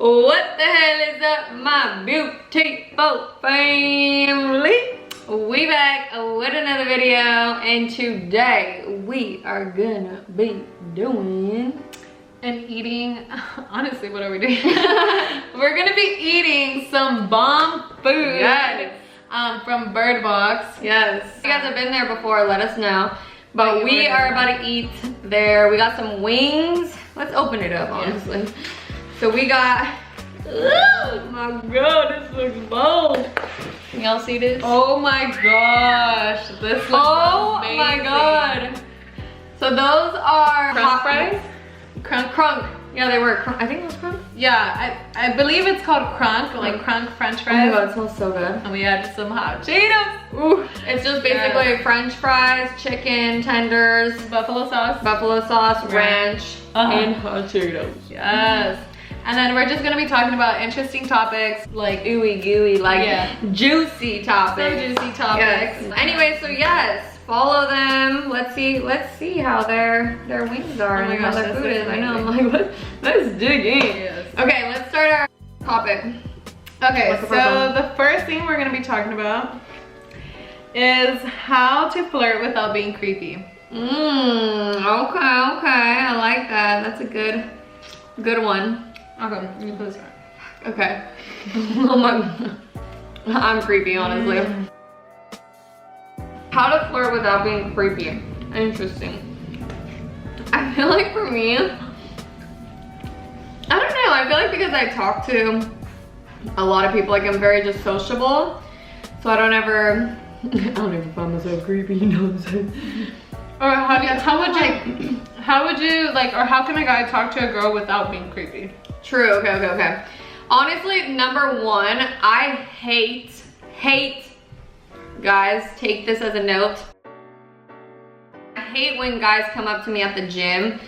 What the hell is up, my beautiful family? We back with another video, and today we are gonna be doing and eating. Honestly, what are we doing? We're gonna be eating some bomb food. Yes. From Bird Box. Yes. If you guys have been there before, let us know. But we are about to eat there. We got some wings. Let's open it up, honestly. Yes. So we got, oh my god, this looks bold. Can y'all see this? Oh my gosh, this looks amazing. My god. So those are crunch fries? Crunk. Yeah, they were. I think it was crunk. Yeah, I believe it's called crunk, like crunk French fries. Oh my god, it smells so good. And we added some hot Cheetos. Ooh. It's just basically French fries, chicken tenders, buffalo sauce, ranch, and hot Cheetos. Yes. And then we're just gonna be talking about interesting topics, like ooey gooey, like juicy topics. Some juicy topics. Yes. Anyway, so yes, follow them. Let's see how their wings are and how their food is. I know, I'm like, what? Let's dig in. Yes. Okay, let's start our topic. Okay, so the first thing we're gonna be talking about is how to flirt without being creepy. Okay, I like that. That's a good one. Okay, you put this right. Okay. Oh my god. I'm creepy, honestly. How to flirt without being creepy. Interesting. I feel like for me, I don't know. I feel like because I talk to a lot of people, like I'm very just sociable. So I don't ever find myself creepy, you know what I'm saying? Or how would you like, or how can a guy talk to a girl without being creepy? True, okay. Honestly, number one, I hate, guys, take this as a note. I hate when guys come up to me at the gym.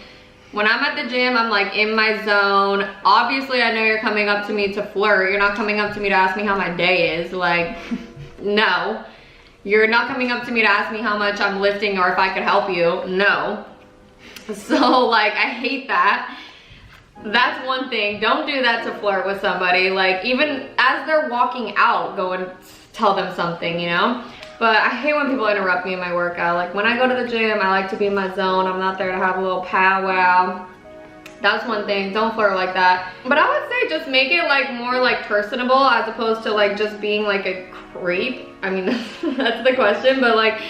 When I'm at the gym, I'm like in my zone. Obviously, I know you're coming up to me to flirt. You're not coming up to me to ask me how my day is. Like, no. You're not coming up to me to ask me how much I'm lifting or if I could help you. No. So, like, I hate that. That's one thing. Don't do that to flirt with somebody. Like, even as they're walking out, go and tell them something, you know? But I hate when people interrupt me in my workout. Like, when I go to the gym, I like to be in my zone. I'm not there to have a little powwow. That's one thing. Don't flirt like that. But I would say just make it like more like personable as opposed to like just being like a creep. I mean, that's the question, but like,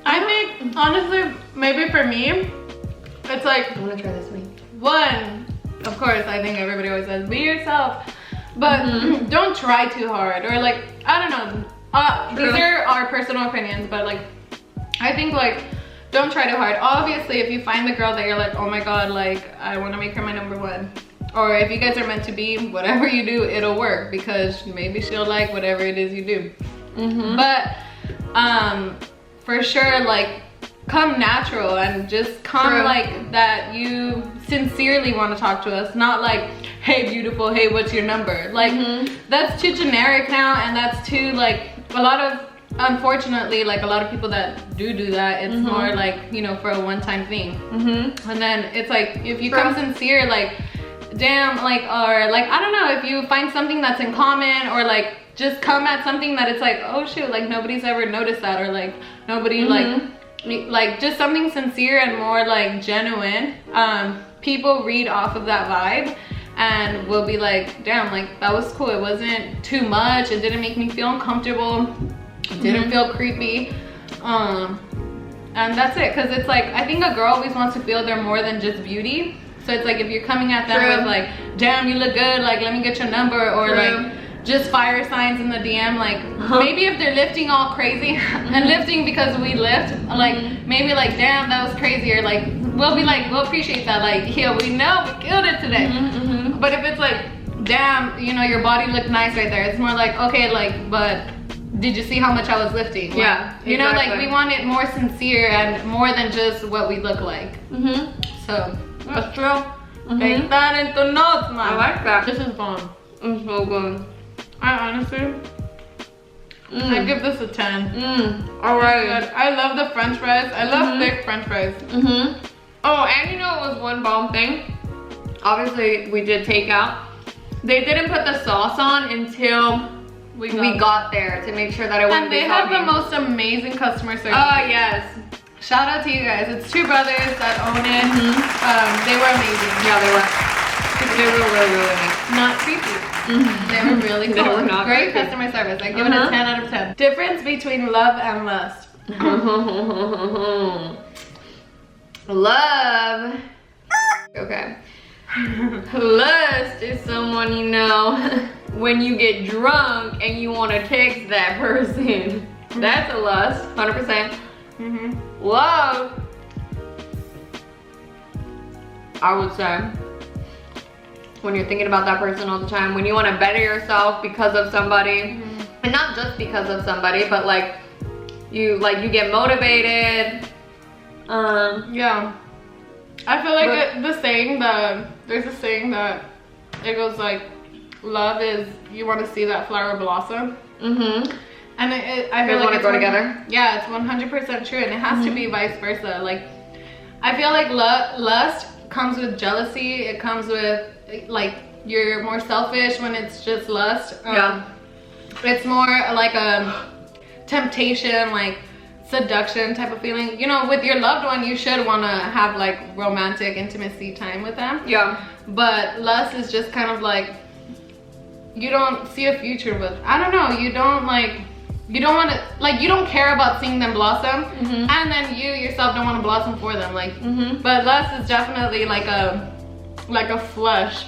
I think honestly, maybe for me, it's like, I want to try this wing. One, of course, I think everybody always says be yourself, but don't try too hard, or like, I don't know. These are our personal opinions, but like, I think like, don't try too hard. Obviously, if you find the girl that you're like, oh my god, like I want to make her my number one, or if you guys are meant to be, whatever you do, it'll work because maybe she'll like whatever it is you do. But for sure, like, come natural and just come like that you sincerely want to talk to us, not like, hey beautiful, hey what's your number, like that's too generic now, and that's too like a lot of, unfortunately, like a lot of people that do that, it's more like, you know, for a one-time thing. And then it's like, if you come sincere, like damn, like, or like, I don't know, if you find something that's in common, or like just come at something that it's like, oh shoot, like nobody's ever noticed that, or like nobody like just something sincere and more like genuine. People read off of that vibe and will be like, damn, like that was cool, it wasn't too much, it didn't make me feel uncomfortable, it didn't feel creepy, and that's it. Because it's like, I think a girl always wants to feel they're more than just beauty. So it's like, if you're coming at them with like, damn you look good, like let me get your number, or like just fire signs in the DM, like maybe if they're lifting all crazy and lifting because we lift, like maybe like, damn that was crazy, or like we'll be like, we'll appreciate that, like yeah, we know we killed it today. But if it's like, damn, you know, your body looked nice right there, it's more like, okay, like, but did you see how much I was lifting? Like, yeah, you know, like we want it more sincere and more than just what we look like. So that's true. Take that into notes, man. I like that. This is bomb. It's so good. I honestly, I give this a 10. Alright. I love the french fries. I love thick french fries. Oh, and you know it was one bomb thing? obviously we did takeout. They didn't put the sauce on until we got there to make sure that it wouldn't be soggy. And they have the most amazing customer service. Oh, yes. Shout out to you guys. It's two brothers that own it. They were amazing. Yeah, they were. They were really, really nice. Not creepy. They were really cool. They were not Great creepy. customer service. I give it a 10 out of 10. Difference between love and lust. Love. Okay. Lust is someone you know when you get drunk and you want to text that person. That's a lust, 100%. Love, I would say, when you're thinking about that person all the time, when you want to better yourself because of somebody, and not just because of somebody, but like you get motivated. Yeah. I feel like there's a saying that it goes like, love is you want to see that flower blossom. And I feel like want to go together. Yeah, it's 100% true, and it has to be vice versa. Like, I feel like lust comes with jealousy. It comes with like you're more selfish when it's just lust. Yeah. It's more like a temptation, like seduction type of feeling. You know, with your loved one, you should want to have like romantic intimacy time with them. Yeah. But lust is just kind of like you don't see a future with. I don't know. You don't want to, like, you don't care about seeing them blossom, and then you yourself don't want to blossom for them, like. But lust is definitely like a flush.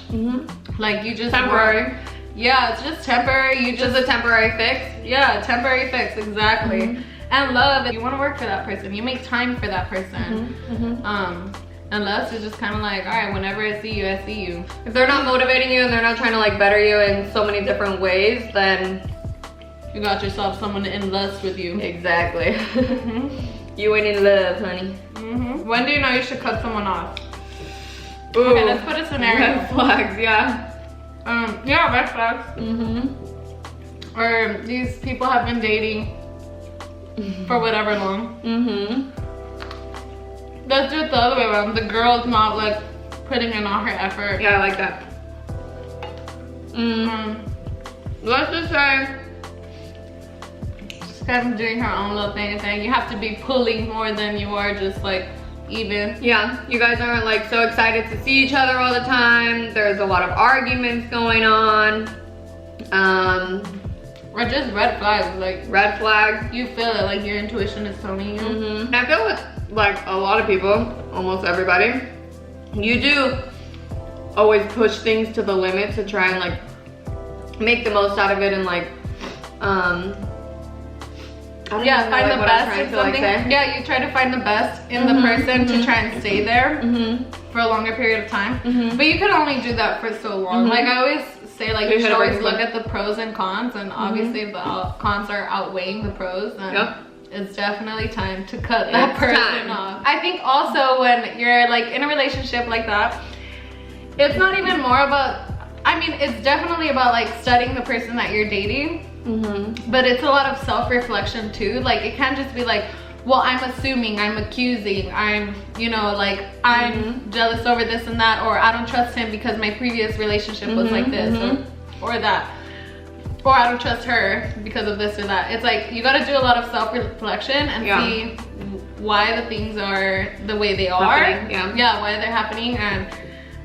Like you just temporary. Yeah, it's just temporary. You just a temporary fix. Yeah, temporary fix, exactly. And love, you want to work for that person. You make time for that person. And lust is just kind of like, all right, whenever I see you, I see you. If they're not motivating you and they're not trying to like better you in so many different ways, then you got yourself someone in lust with you. Exactly. You ain't in love, honey. When do you know you should cut someone off? Ooh. Okay, let's put a scenario. Red flags, yeah. Yeah, red flags. Or these people have been dating for whatever long. Let's do it the other way around. The girl's not like putting in all her effort. Yeah, I like that. Let's just say she's kind of doing her own little thing. You have to be pulling more than you are just like even. Yeah, you guys aren't like so excited to see each other all the time. There's a lot of arguments going on. Or just red flags, like red flags. You feel it, like your intuition is telling you. And I feel with like a lot of people, almost everybody, you do always push things to the limit to try and like make the most out of it and like yeah, find the best in something. Yeah, you try to find the best in the person to try and stay there for a longer period of time. But you can only do that for so long. Like I always say, like you should always look at the pros and cons, and obviously if the cons are outweighing the pros, then it's definitely time to cut that person off. I think also when you're like in a relationship like that, it's not even more about, I mean, it's definitely about like studying the person that you're dating. But it's a lot of self-reflection too. Like it can't just be like, well, I'm assuming, I'm accusing, I'm, you know, like I'm jealous over this and that, or I don't trust him because my previous relationship was like this or that, or I don't trust her because of this or that. It's like you got to do a lot of self-reflection and see why the things are the way they are. Why they're happening and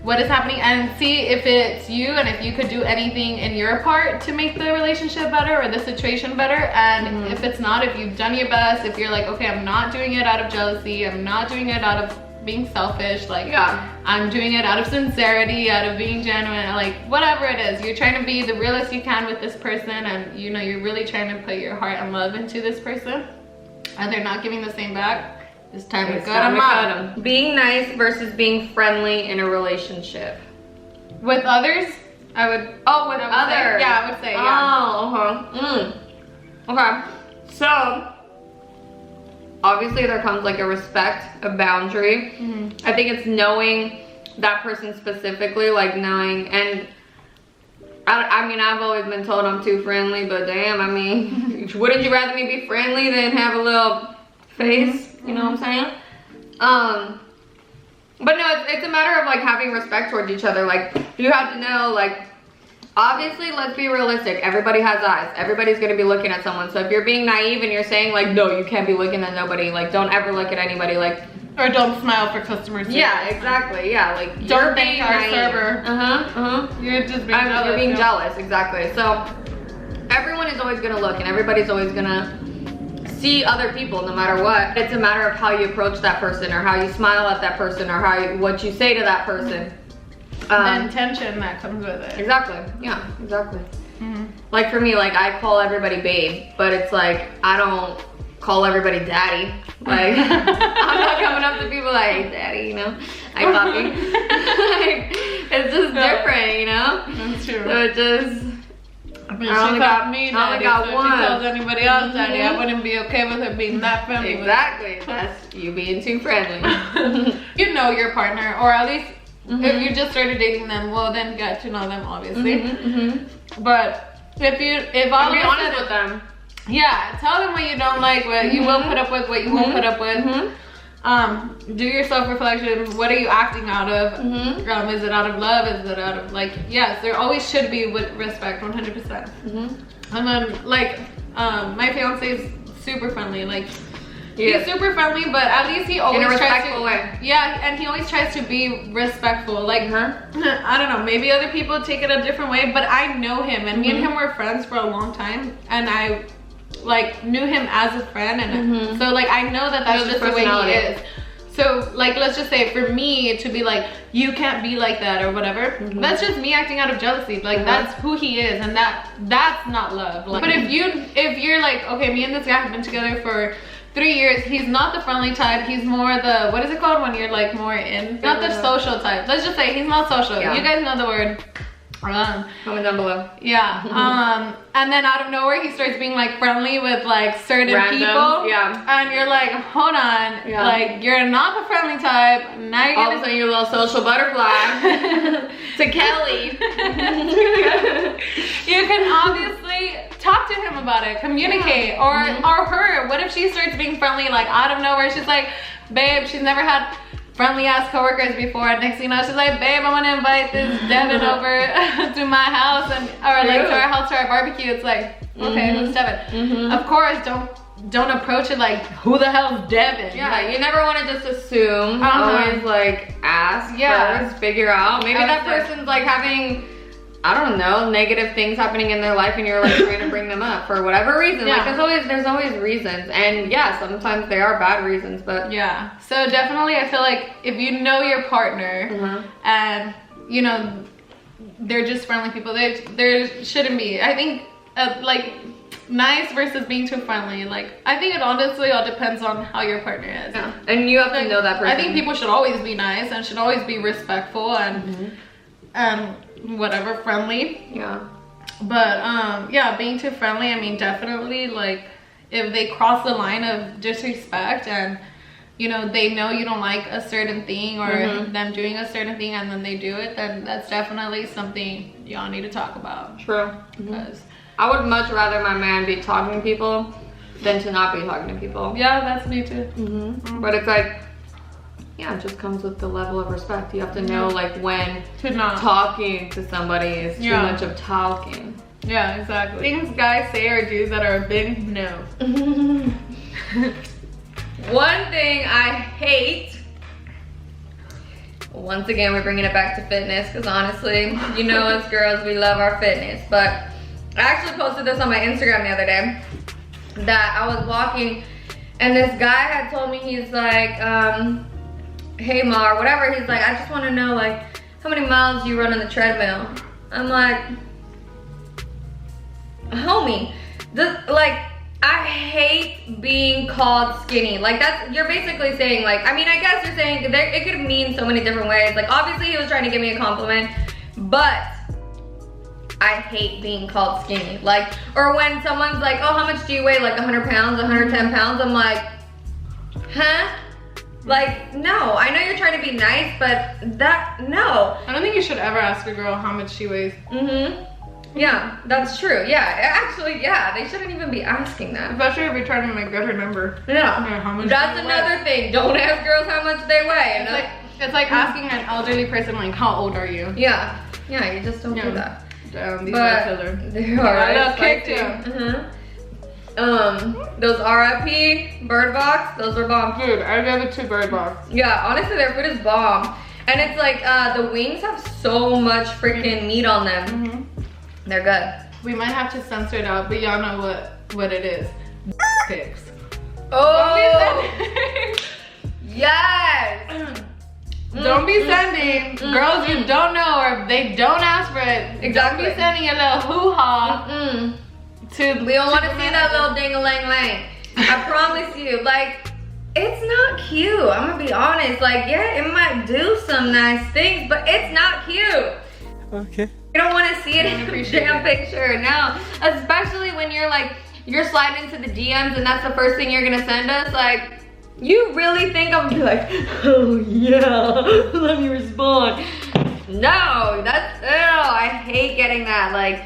what is happening, and see if it's you and if you could do anything in your part to make the relationship better or the situation better. And if it's not, if you've done your best, if you're like, okay, I'm not doing it out of jealousy, I'm not doing it out of being selfish, like I'm doing it out of sincerity, out of being genuine, like whatever it is, you're trying to be the realest you can with this person, and you know you're really trying to put your heart and love into this person, and they're not giving the same back. It's time to cut them. Being nice versus being friendly in a relationship. With others, I would. Oh, with others. Yeah, I would say. Yeah. Oh, okay. So obviously there comes like a respect, a boundary. I think it's knowing that person specifically, like knowing, and I mean, I've always been told I'm too friendly, but damn, I mean, wouldn't you rather me be friendly than have a little face? You know what I'm saying? But no, it's a matter of like having respect towards each other. Like you have to know, like, obviously, let's be realistic. Everybody has eyes. Everybody's gonna be looking at someone. So if you're being naive and you're saying like, no, you can't be looking at nobody. Like, don't ever look at anybody. Like, or don't smile for customers. Yeah, exactly. Yeah, like don't thank our server. You're just being jealous. You're being jealous, exactly. So everyone is always gonna look, and everybody's always gonna see other people, no matter what. It's a matter of how you approach that person, or how you smile at that person, or what you say to that person. The intention that comes with it. Exactly. Yeah, exactly. Like for me, like I call everybody babe, but it's like I don't call everybody daddy. Like I'm not coming up to people like, hey daddy, you know, I puppy. Like, it's just different, you know. That's true. So it just. I mean, she got me daddy, got so one. if she calls anybody else daddy, I wouldn't be okay with her being that friendly. Exactly. That's you being too friendly. You know your partner, or at least if you just started dating them, well then get to know them, obviously. But if I'll be honest with them. Yeah, tell them what you don't like, what you will put up with, what you won't put up with. Do your self-reflection. What are you acting out of? Is it out of love? Is it out of like, yes, there always should be with respect, 100%. And then like, my fiance is super friendly. Like, he's super friendly, but at least he always in a tries respectful to, way. Yeah, and he always tries to be respectful. Like, I don't know, maybe other people take it a different way, but I know him, and me and him were friends for a long time, and I like knew him as a friend, and so like I know that that's just the way he is. So like, let's just say for me to be like, you can't be like that or whatever, that's just me acting out of jealousy. Like that's who he is, and that's not love. Like, but if you're like, okay, me and this guy have been together for 3 years, he's not the friendly type, he's more the, what is it called when you're like more in, not the social type, let's just say he's not social. You guys know the word. Comment down below. Yeah. And then out of nowhere he starts being like friendly with like certain people. Yeah. And you're like, hold on. Yeah. Like you're not the friendly type. Now you're all of a sudden you're a little social butterfly to Kelly. You can obviously talk to him about it, communicate, or her. What if she starts being friendly like out of nowhere? She's like, babe, she's never had friendly ass coworkers before. Next thing you know, she's like, babe, I want to invite this Devin over to my house, or like to our house for our barbecue. It's like, okay, who's Devin? Of course, don't approach it like, who the hell's Devin? Yeah, like, you never want to just assume. Always like ask first, figure out. Maybe that person's like having, I don't know, negative things happening in their life, and you're like trying to bring them up for whatever reason. Like there's always reasons, and yeah, sometimes they are bad reasons, but yeah. So definitely, I feel like if you know your partner and you know they're just friendly people, there shouldn't be. I think like nice versus being too friendly. Like I think it honestly all depends on how your partner is. Yeah, and you have to know that person. I think people should always be nice and should always be respectful and whatever, friendly. Yeah. But yeah, being too friendly, I mean, definitely like if they cross the line of disrespect and you know they know you don't like a certain thing or them doing a certain thing and then they do it, then that's definitely something y'all need to talk about. True. Because I would much rather my man be talking to people than to not be talking to people. Yeah, that's me too. But it's like, yeah, it just comes with the level of respect. You have to know like when talking to somebody is too much of talking. Yeah, exactly. Things guys say or do that are a big no. One thing I hate, once again we're bringing it back to fitness, because honestly, you know us girls, we love our fitness. But I actually posted this on my Instagram the other day, that I was walking and this guy had told me, he's like, hey Ma, or whatever, he's like, I just want to know like how many miles you run on the treadmill. I'm like, homie, like I hate being called skinny. Like you're basically saying like, I mean, I guess you're saying it could mean so many different ways. Like obviously he was trying to give me a compliment, but I hate being called skinny. Like, or when someone's like, oh, how much do you weigh? Like 100 pounds, 110 pounds. I'm like, huh? Like, no, I know you're trying to be nice, but no. I don't think you should ever ask a girl how much she weighs. Yeah, that's true. Yeah, actually, yeah, they shouldn't even be asking that. Especially if you're trying to like get her number. Yeah, how much that's another thing. Don't ask girls how much they weigh. It's like, It's like asking an elderly person, like, how old are you? Yeah, yeah, you just don't do that. These are killer. They are. I love cake too. Those RIP bird box, those are bomb. Dude, I gave it 2 bird box. Yeah, honestly, their food is bomb. And it's like, the wings have so much freaking meat on them. They're good. We might have to censor it out, but y'all know what it is. Pics. Oh! Yes! Don't be sending girls you don't know or they don't ask for it. Exactly. Don't be sending a little hoo-ha We don't want to see that little ding-a-lang-lang. I promise you, like, it's not cute. I'm gonna be honest. Like, yeah, it might do some nice things, but it's not cute. Okay. You don't want to see it in a damn picture, no. Especially when you're like, you're sliding into the DMs and that's the first thing you're gonna send us. Like, you really think I'm gonna be like, oh yeah, let me respond. No, that's, ew, I hate getting that. Like,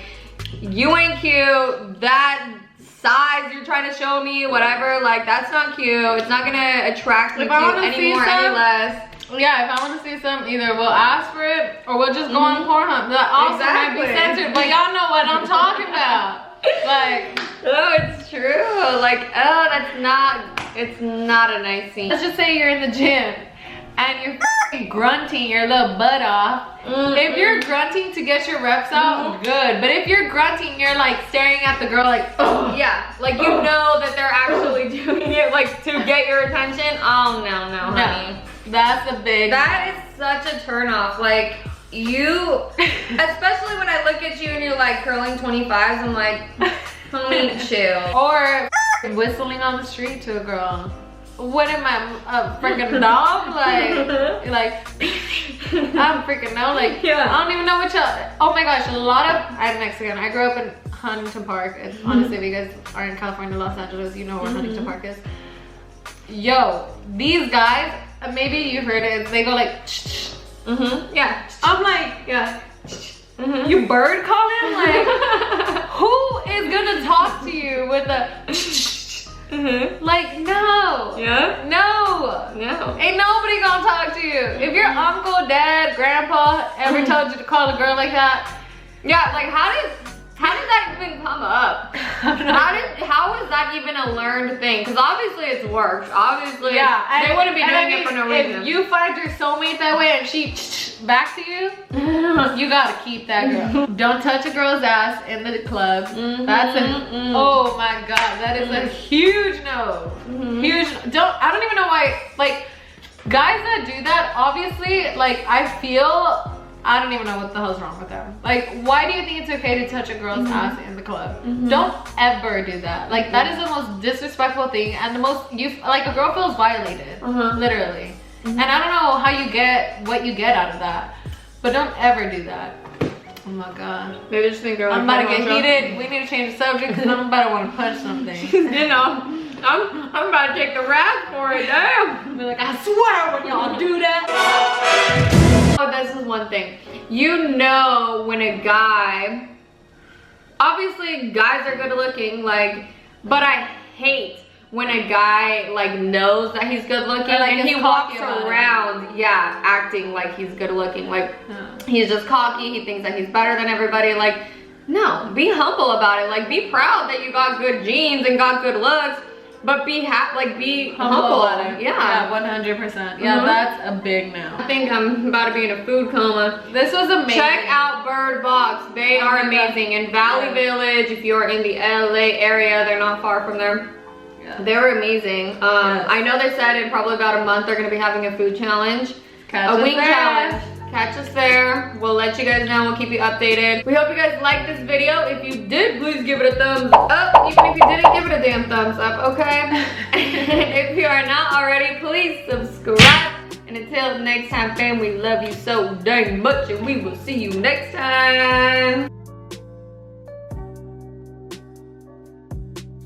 you ain't cute, that size you're trying to show me, whatever, like, that's not cute. It's not gonna attract me to you anymore, any less. Yeah, if I want to see some, either we'll ask for it or we'll just go on Pornhub. That also might be censored, but y'all know what I'm talking about. Like, oh, it's true. Like, oh, that's not, it's not a nice scene. Let's just say you're in the gym and you're grunting your little butt off. If you're grunting to get your reps out, good. But if you're grunting, you're like staring at the girl like, oh. Yeah, like you know that they're actually doing it like to get your attention. Oh, no, honey. That's a big. That is such a turn off. Like, you, especially when I look at you and you're like curling 25s, I'm like, homie, chill. Or whistling on the street to a girl. What am I, a freaking dog? Like, I'm freaking know. Like, yeah. I don't even know what y'all. Oh my gosh, I'm Mexican. I grew up in Huntington Park. And honestly, if you guys are in California, Los Angeles, you know where Huntington Park is. Yo, these guys, maybe you heard it. They go like, yeah. I'm like, yeah. You bird calling? Like, who is gonna talk to you with a? Like, no. Yeah? No. Ain't nobody gonna talk to you. If your uncle, dad, grandpa ever told you to call a girl like that, yeah, like how did that even come up? How is that even a learned thing? Because obviously it's worked. Obviously, yeah, they wouldn't be doing it for no reason. If you find your soulmate that way and she back to you, you gotta keep that girl. Don't touch a girl's ass in the club. That's a oh my god, that is a huge no. Huge. I don't even know why. Like, guys that do that, obviously, like, I don't even know what the hell's wrong with them. Like, why do you think it's okay to touch a girl's ass in the club? Don't ever do that. Like, that is the most disrespectful thing and the most, like, a girl feels violated, literally. And I don't know how you get what you get out of that, but don't ever do that. Oh my god. Maybe just think I'm about to get heated. We need to change the subject because I'm about to want to punch something. You know, I'm about to take the rap for it. Damn. Be like, I swear when y'all do that. Oh, this is one thing. You know when a guy, obviously guys are good looking, like, but I hate when a guy like knows that he's good looking and he walks around, yeah, acting like he's good looking. Like, he's just cocky, he thinks that he's better than everybody. Like, no, be humble about it. Like, be proud that you got good genes and got good looks. But be humble at it. Yeah, 100%. Yeah, that's a big no. I think I'm about to be in a food coma. This was amazing. Check out Bird Box. They are amazing. In Valley Village, if you're in the LA area, they're not far from there. They're amazing. I know they said in probably about a month they're going to be having a food challenge. A wing challenge. Catch us there. We'll let you guys know. We'll keep you updated. We hope you guys liked this video. If you did, please give it a thumbs up. Even if you didn't, give it a damn thumbs up, okay? If you are not already, please subscribe. And until next time, fam, we love you so dang much, and we will see you next time.